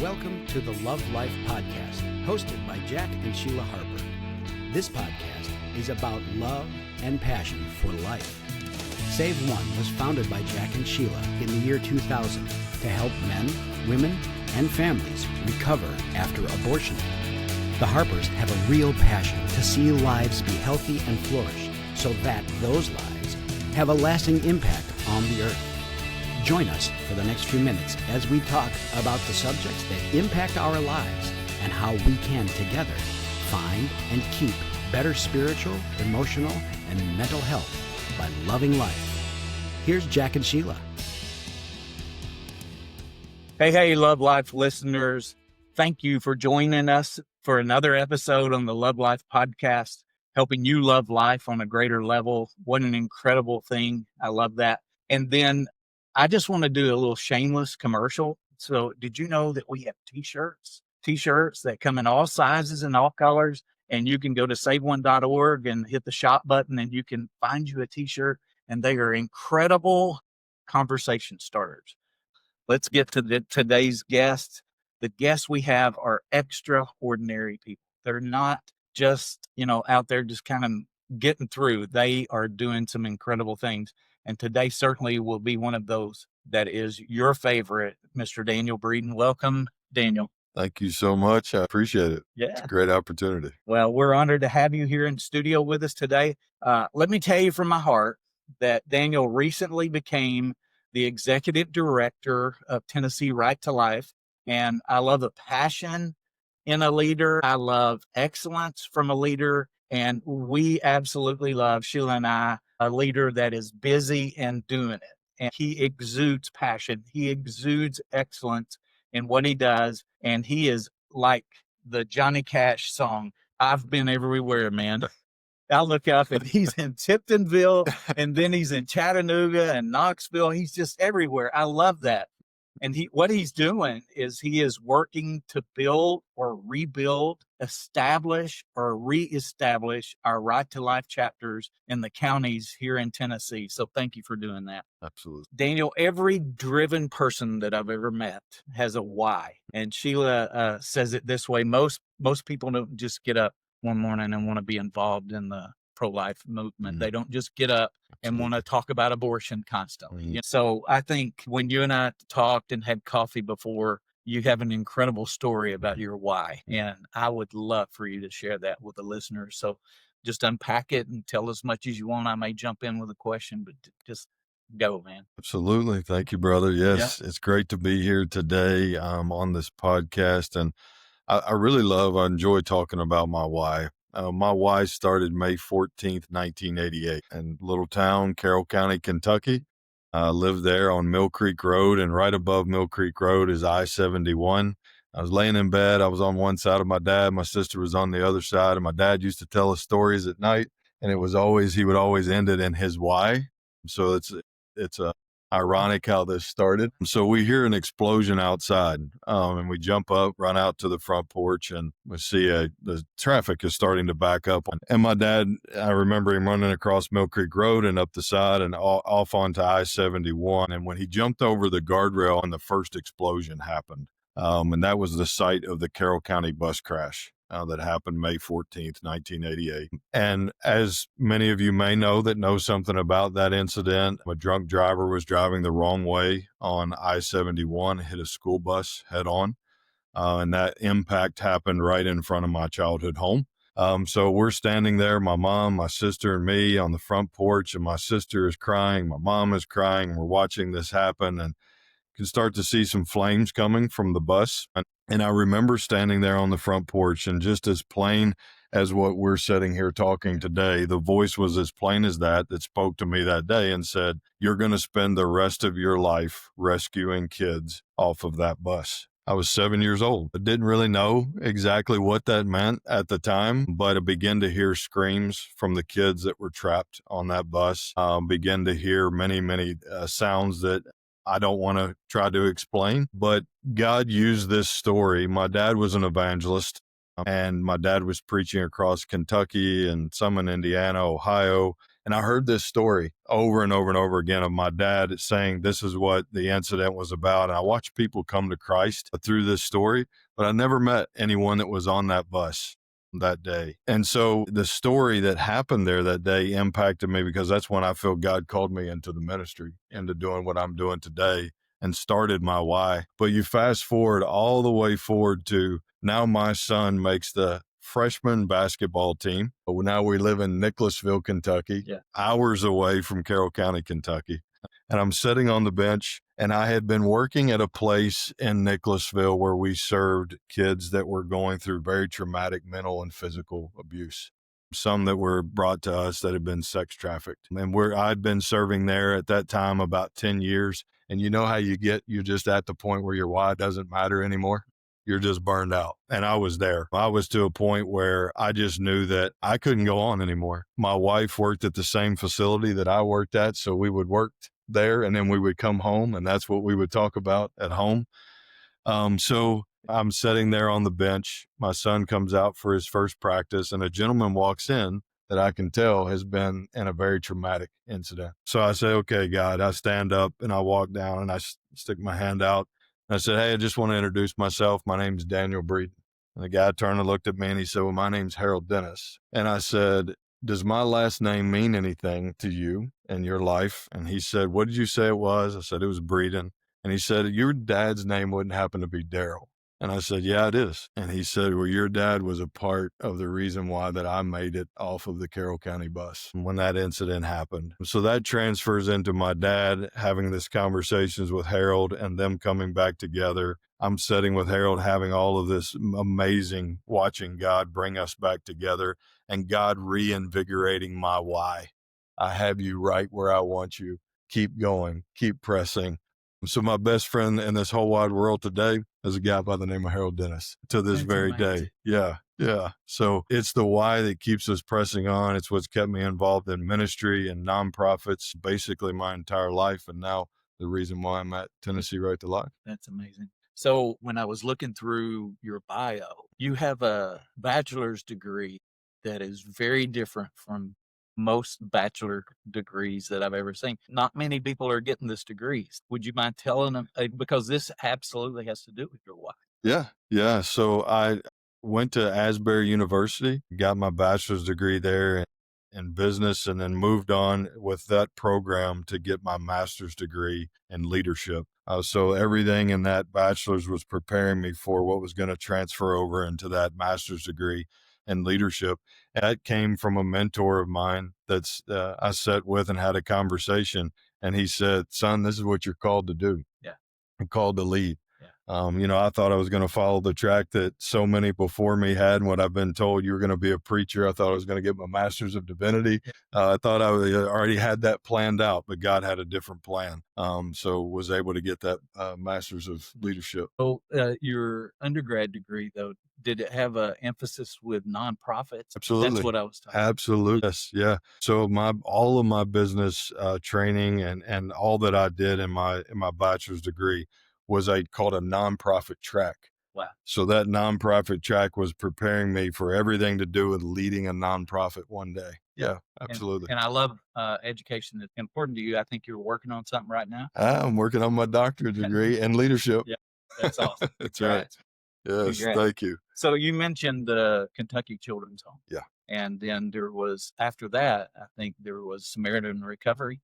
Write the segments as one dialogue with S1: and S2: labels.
S1: Welcome to the Love Life Podcast, hosted by Jack and Sheila Harper. This podcast is about love and passion for life. Save One was founded by Jack and Sheila in the year 2000 to help men, women, and families recover after abortion. The Harpers have a real passion to see lives be healthy and flourish so that those lives have a lasting impact on the earth. Join us for the next few minutes as we talk about the subjects that impact our lives and how we can together find and keep better spiritual, emotional, and mental health by loving life. Here's Jack and Sheila.
S2: Hey, Love Life listeners. Thank you for joining us for another episode on the Love Life Podcast, helping you love life on a greater level. What an incredible thing. I love that. And then I just want to do a little shameless commercial. So did you know that we have t-shirts that come in all sizes and all colors, and you can go to saveone.org and hit the shop button and you can find you a t-shirt, and they are incredible conversation starters. Let's get to today's guests. The guests we have are extraordinary people. They're not just, out there just kind of getting through. They are doing some incredible things. And today certainly will be one of those that is your favorite, Mr. Daniel Breeden. Welcome, Daniel.
S3: Thank you so much. I appreciate it.
S2: Yeah.
S3: It's a great opportunity.
S2: Well, we're honored to have you here in studio with us today. Let me tell you from my heart that Daniel recently became the executive director of Tennessee Right to Life. And I love the passion in a leader. I love excellence from a leader. And we absolutely love, Sheila and I, a leader that is busy and doing it. And he exudes passion. He exudes excellence in what he does. And he is like the Johnny Cash song, I've been everywhere, man. I look up and he's in Tiptonville, and then he's in Chattanooga and Knoxville. He's just everywhere. I love that. And what he's doing is he is working to build or rebuild, establish or reestablish our Right to Life chapters in the counties here in Tennessee. So thank you for doing that.
S3: Absolutely.
S2: Daniel, every driven person that I've ever met has a why. And Sheila says it this way. Most people don't just get up one morning and want to be involved in the pro-life movement. They don't just get up and want to talk about abortion constantly. So I think when you and I talked and had coffee before, you have an incredible story about your why. And I would love for you to share that with the listeners. So just unpack it and tell as much as you want. I may jump in with a question, but just go, man.
S3: Absolutely. Thank you, brother. Yes, It's great to be here today on this podcast. And I enjoy talking about my why. My why started May 14th, 1988 in a little town, Carroll County, Kentucky. I lived there on Mill Creek Road, and right above Mill Creek Road is I-71. I was laying in bed. I was on one side of my dad. My sister was on the other side, and my dad used to tell us stories at night, and he would always end it in his why. So it's ironic how this started. So we hear an explosion outside, and we jump up, run out to the front porch, and we see the traffic is starting to back up. And my dad, I remember him running across Mill Creek Road and up the side and off onto I-71. And when he jumped over the guardrail, and the first explosion happened, and that was the site of the Carroll County bus crash that happened May 14th, 1988. And as many of you may know something about that incident, a drunk driver was driving the wrong way on I-71, hit a school bus head on, and that impact happened right in front of my childhood home. So we're standing there, my mom, my sister, and me on the front porch, and my sister is crying, my mom is crying, and we're watching this happen, and can start to see some flames coming from the bus. And I remember standing there on the front porch, and just as plain as what we're sitting here talking today, the voice was as plain as that spoke to me that day and said, you're going to spend the rest of your life rescuing kids off of that bus. I was 7 years old. I didn't really know exactly what that meant at the time, but I began to hear screams from the kids that were trapped on that bus, began to hear many sounds that I don't want to try to explain, but God used this story. My dad was an evangelist, and my dad was preaching across Kentucky and some in Indiana, Ohio, And I heard this story over and over and over again of my dad saying this is what the incident was about. And I watched people come to Christ through this story, but I never met anyone that was on that bus that day. And so the story that happened there that day impacted me because that's when I feel God called me into the ministry, into doing what I'm doing today and started my why. But you fast forward all the way forward to now my son makes the freshman basketball team. Now we live in Nicholasville, Kentucky, hours away from Carroll County, Kentucky. And I'm sitting on the bench, and I had been working at a place in Nicholasville where we served kids that were going through very traumatic mental and physical abuse. Some that were brought to us that had been sex trafficked. And I'd been serving there at that time about 10 years. And you know how you're just at the point where your why doesn't matter anymore. You're just burned out. And I was there. I was to a point where I just knew that I couldn't go on anymore. My wife worked at the same facility that I worked at. So we would work there and then we would come home, and that's what we would talk about at home. So I'm sitting there on the bench. My son comes out for his first practice, and a gentleman walks in that I can tell has been in a very traumatic incident. So I say, okay, God, I stand up and I walk down and I stick my hand out. And I said, hey, I just want to introduce myself. My name's Daniel Breeden. And the guy turned and looked at me and he said, well, my name's Harold Dennis. And I said, does my last name mean anything to you in your life? And he said, what did you say it was? I said, it was Breeden. And he said, your dad's name wouldn't happen to be Daryl. And I said, yeah, it is. And he said, well, your dad was a part of the reason why that I made it off of the Carroll County bus when that incident happened. So that transfers into my dad having this conversations with Harold and them coming back together. I'm sitting with Harold having all of this amazing, watching God bring us back together and God reinvigorating my why. I have you right where I want you. Keep going, keep pressing. So my best friend in this whole wide world today is a guy by the name of Harold Dennis to this very day. Yeah. So it's the why that keeps us pressing on. It's what's kept me involved in ministry and nonprofits basically my entire life. And now the reason why I'm at Tennessee Right to Life.
S2: That's amazing. So when I was looking through your bio, you have a bachelor's degree that is very different from most bachelor degrees that I've ever seen. Not many people are getting this degree. Would you mind telling them, because this absolutely has to do with your wife?
S3: Yeah. So I went to Asbury University, got my bachelor's degree there in business, and then moved on with that program to get my master's degree in leadership. So everything in that bachelor's was preparing me for what was going to transfer over into that master's degree in leadership. And that came from a mentor of mine that's I sat with and had a conversation. And he said, son, this is what you're called to do.
S2: Yeah.
S3: I'm called to lead. I thought I was going to follow the track that so many before me had. And what I've been told, you were going to be a preacher. I thought I was going to get my master's of divinity. I thought I already had that planned out, but God had a different plan. So was able to get that master's of leadership.
S2: So your undergrad degree, though, did it have an emphasis with nonprofits?
S3: Absolutely.
S2: That's what I was talking about.
S3: Absolutely. Yes. Yeah. So all of my business training and all that I did in my bachelor's degree was called a nonprofit track.
S2: Wow.
S3: So that nonprofit track was preparing me for everything to do with leading a nonprofit one day. Yeah, absolutely.
S2: And I love education. That's important to you. I think you're working on something right now.
S3: I'm working on my doctorate degree in leadership.
S2: Yeah, that's awesome.
S3: That's right. Yes, thank you.
S2: So you mentioned the Kentucky Children's Home.
S3: Yeah.
S2: And then there was, after that, I think there was Samaritan Recovery.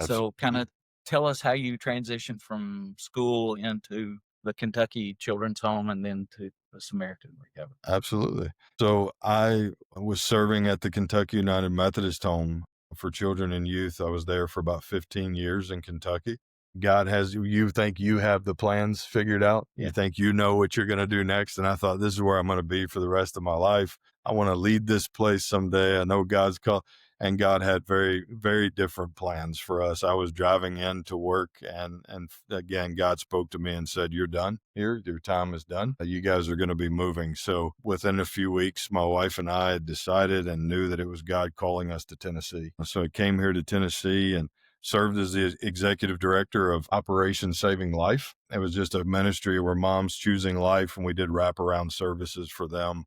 S3: Absolutely.
S2: So kind of tell us how you transitioned from school into the Kentucky Children's Home and then to the Samaritan Recovery.
S3: Absolutely. So I was serving at the Kentucky United Methodist Home for children and youth. I was there for about 15 years in Kentucky. God has, you think you have the plans figured out. You think you know what you're going to do next. And I thought, this is where I'm going to be for the rest of my life. I want to lead this place someday. I know God's called. And God had very, very different plans for us. I was driving in to work and again, God spoke to me and said, you're done here. Your time is done. You guys are going to be moving. So within a few weeks, my wife and I had decided and knew that it was God calling us to Tennessee. So I came here to Tennessee and served as the executive director of Operation Saving Life. It was just a ministry where moms choosing life, and we did wraparound services for them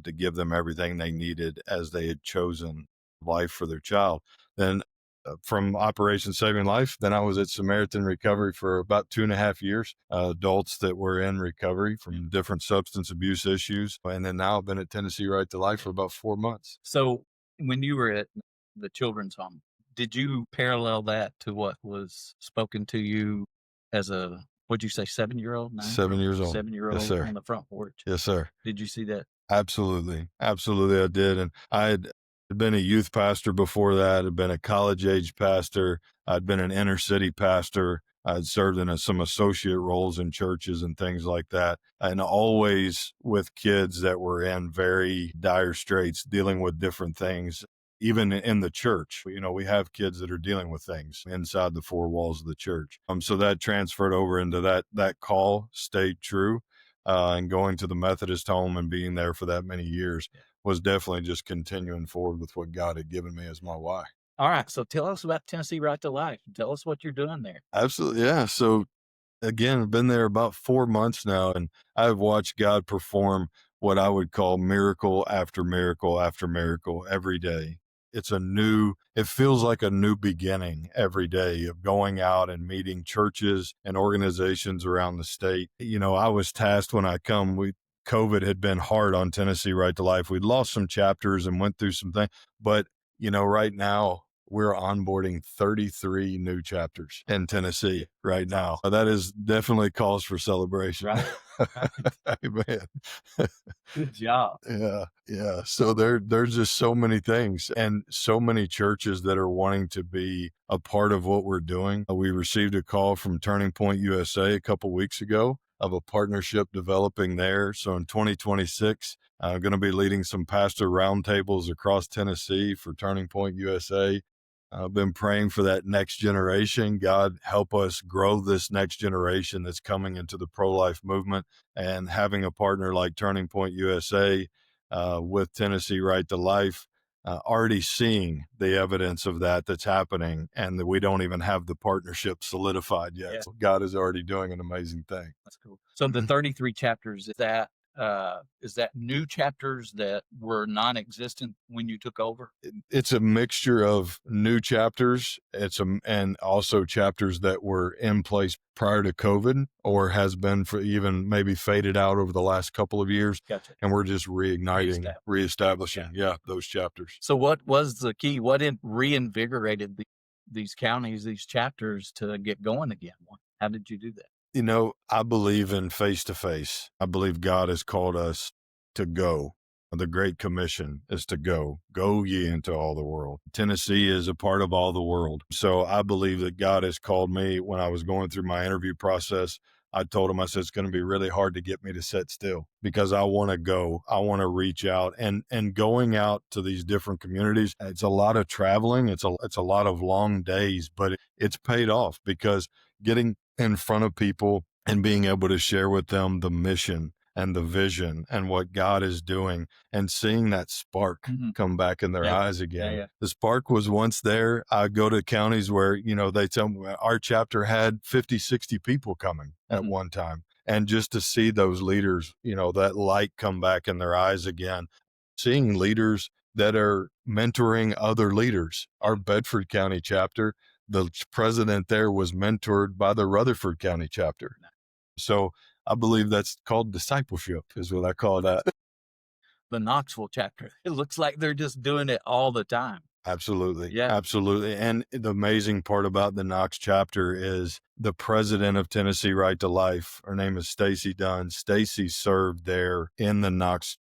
S3: to give them everything they needed as they had chosen life for their child. Then from Operation Saving Life, then I was at Samaritan Recovery for about 2.5 years, adults that were in recovery from different substance abuse issues. And then now I've been at Tennessee Right to Life for about 4 months.
S2: So when you were at the children's home, did you parallel that to what was spoken to you as a, what'd you say, 7-year-old?
S3: 7 years old.
S2: 7-year-old
S3: Yes, sir.
S2: on the front porch?
S3: Yes, sir.
S2: Did you see that?
S3: Absolutely. Absolutely, I did. And I had been a youth pastor before that. I'd been a college-age pastor. I'd been an inner-city pastor. I'd served in some associate roles in churches and things like that, and always with kids that were in very dire straits, dealing with different things. Even in the church, we have kids that are dealing with things inside the four walls of the church. So that transferred over into that call stayed true. And going to the Methodist home and being there for that many years was definitely just continuing forward with what God had given me as my why.
S2: All right. So tell us about Tennessee Right to Life. Tell us what you're doing there.
S3: Absolutely. Yeah. So again, I've been there about 4 months now, and I've watched God perform what I would call miracle after miracle after miracle every day. It feels like a new beginning every day of going out and meeting churches and organizations around the state. I was tasked when I COVID had been hard on Tennessee Right to Life. We'd lost some chapters and went through some things, but right now we're onboarding 33 new chapters in Tennessee right now. That is definitely cause for celebration.
S2: Right.
S3: Amen.
S2: Good job.
S3: Yeah. So there's just so many things and so many churches that are wanting to be a part of what we're doing. We received a call from Turning Point USA a couple weeks ago of a partnership developing there. So in 2026, I'm going to be leading some pastor roundtables across Tennessee for Turning Point USA. I've been praying for that next generation. God, help us grow this next generation that's coming into the pro-life movement, and having a partner like Turning Point USA with Tennessee Right to Life, already seeing the evidence of that's happening, and that we don't even have the partnership solidified yet.
S2: Yeah.
S3: So God is already doing an amazing thing.
S2: That's cool. So the 33 chapters, is that new chapters that were non-existent when you took over?
S3: It's a mixture of new chapters. And also chapters that were in place prior to COVID, or has been for even maybe faded out over the last couple of years.
S2: Gotcha.
S3: And we're just reestablishing those chapters.
S2: So what was the key? What reinvigorated these counties, these chapters to get going again? How did you do that?
S3: I believe in face-to-face. I believe God has called us to go. The Great Commission is to go ye into all the world. Tennessee is a part of all the world. So I believe that God has called me. When I was going through my interview process, I told him, I said, it's going to be really hard to get me to sit still, because I want to go. I want to reach out, and going out to these different communities. It's a lot of traveling. It's a lot of long days, but it's paid off, because getting in front of people and being able to share with them the mission and the vision and what God is doing, and seeing that spark come back in their eyes again.
S2: Yeah.
S3: The spark was once there. I go to counties where, they tell me our chapter had 50, 60 people coming at one time. And just to see those leaders, that light come back in their eyes again, seeing leaders that are mentoring other leaders. Our Bedford County chapter, the president there was mentored by the Rutherford County chapter. So I believe that's called discipleship, is what I call that.
S2: The Knoxville chapter, it looks like they're just doing it all the time.
S3: Absolutely.
S2: Yeah.
S3: Absolutely. And the amazing part about the Knox chapter is the president of Tennessee Right to Life. Her name is Stacy Dunn. Stacy served there in the Knox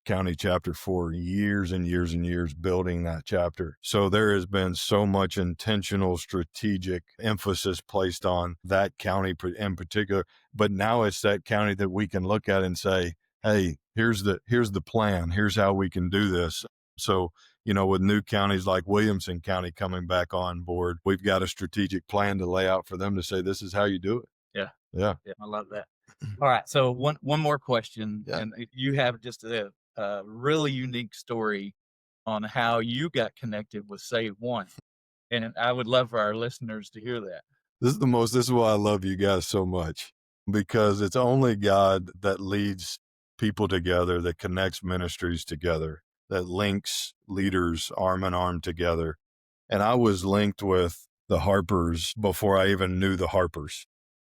S3: County chapter for years and years and years, building that chapter. So there has been so much intentional, strategic emphasis placed on that county in particular. But now it's that county that we can look at and say, hey, here's the plan. Here's how we can do this. So, with new counties like Williamson County coming back on board, we've got a strategic plan to lay out for them to say, this is how you do it. Yeah.
S2: I love that. All right. So one more question.
S3: Yeah.
S2: And you have just a really unique story on how you got connected with Save One. And I would love for our listeners to hear that.
S3: This is why I love you guys so much, because it's only God that leads people together, that connects ministries together, that links leaders arm in arm together. And I was linked with the Harpers before I even knew the Harpers.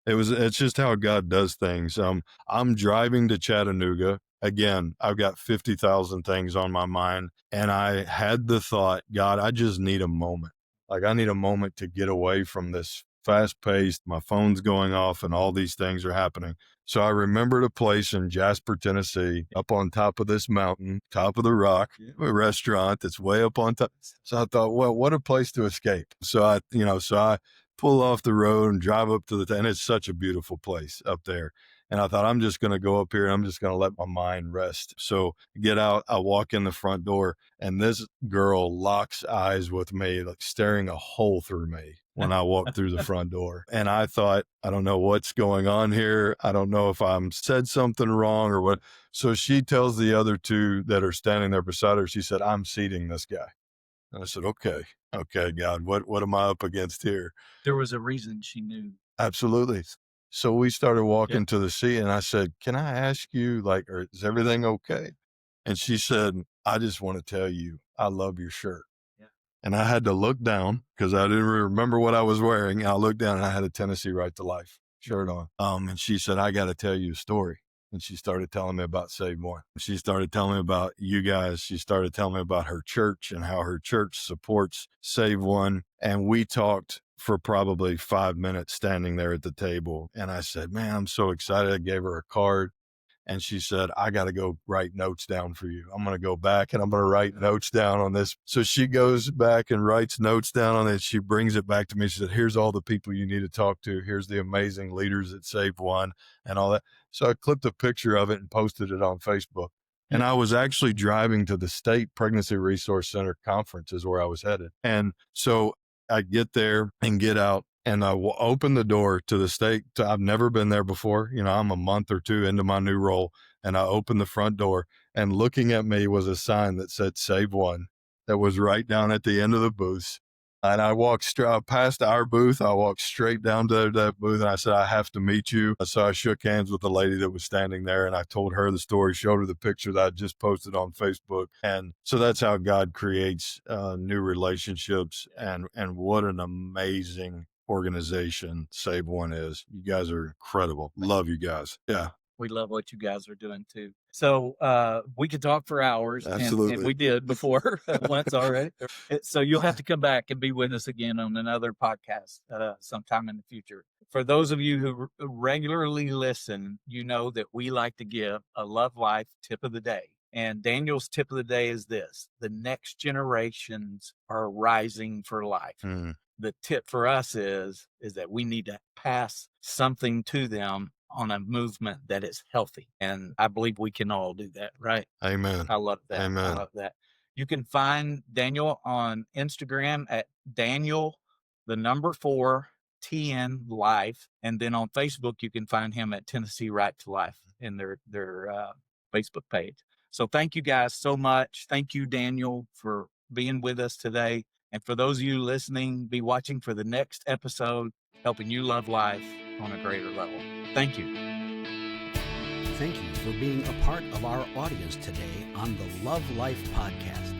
S3: It's just how God does things. I'm driving to Chattanooga. Again, I've got 50,000 things on my mind. And I had the thought, God, I just need a moment. Like, I need a moment to get away from this fast paced, my phone's going off and all these things are happening. So I remembered a place in Jasper, Tennessee, up on top of this mountain, top of the rock, a restaurant that's way up on top. So I thought, well, what a place to escape. So I pull off the road and drive up to and it's such a beautiful place up there. And I thought, I'm just going to go up here and I'm just going to let my mind rest. So I get out, I walk in the front door, and this girl locks eyes with me, like staring a hole through me when I walked through the front door. And I thought, I don't know what's going on here. I don't know if I'm said something wrong or what. So she tells the other two that are standing there beside her, she said, I'm seating this guy. And I said, okay, God, what am I up against here?
S2: There was a reason she knew.
S3: Absolutely. So we started walking to the seat, and I said, can I ask you, is everything okay? And she said, I just want to tell you, I love your shirt. Yeah. And I had to look down because I didn't remember what I was wearing. And I looked down and I had a Tennessee Right to Life shirt on. And she said, I got to tell you a story. And she started telling me about Save One. She started telling me about you guys. She started telling me about her church and how her church supports Save One. And we talked for probably 5 minutes standing there at the table. And I said, man, I'm so excited. I gave her a card. And she said, I got to go write notes down for you. I'm going to go back and I'm going to write notes down on this. So she goes back and writes notes down on it. She brings it back to me. She said, here's all the people you need to talk to. Here's the amazing leaders that Saved One and all that. So I clipped a picture of it and posted it on Facebook. And I was actually driving to the State Pregnancy Resource Center conference is where I was headed. And so I get there and get out. And I will open the door to the state. I've never been there before. I'm a month or two into my new role. And I opened the front door, and looking at me was a sign that said Save One that was right down at the end of the booth. And I walked past our booth. I walked straight down to that booth, and I said, I have to meet you. So I shook hands with the lady that was standing there, and I told her the story, showed her the picture that I just posted on Facebook. And so that's how God creates new relationships. And what an amazing organization Save One is. You guys are incredible. Love you guys. Yeah.
S2: We love what you guys are doing too. So we could talk for hours.
S3: Absolutely.
S2: And we did before once already. So you'll have to come back and be with us again on another podcast sometime in the future. For those of you who regularly listen, you know that we like to give a Love Life tip of the day. And Daniel's tip of the day is this: the next generations are rising for life. The tip for us is that we need to pass something to them on a movement that is healthy. And I believe we can all do that, right?
S3: Amen.
S2: I love that.
S3: Amen.
S2: I love that. You can find Daniel on Instagram at Daniel, 4 TN Life. And then on Facebook, you can find him at Tennessee Right to Life in their Facebook page. So thank you guys so much. Thank you, Daniel, for being with us today. And for those of you listening, be watching for the next episode, helping you love life on a greater level. Thank you.
S1: Thank you for being a part of our audience today on the Love Life podcast.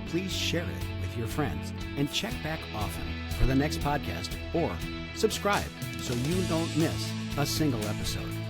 S1: Please share it with your friends and check back often for the next podcast, or subscribe so you don't miss a single episode.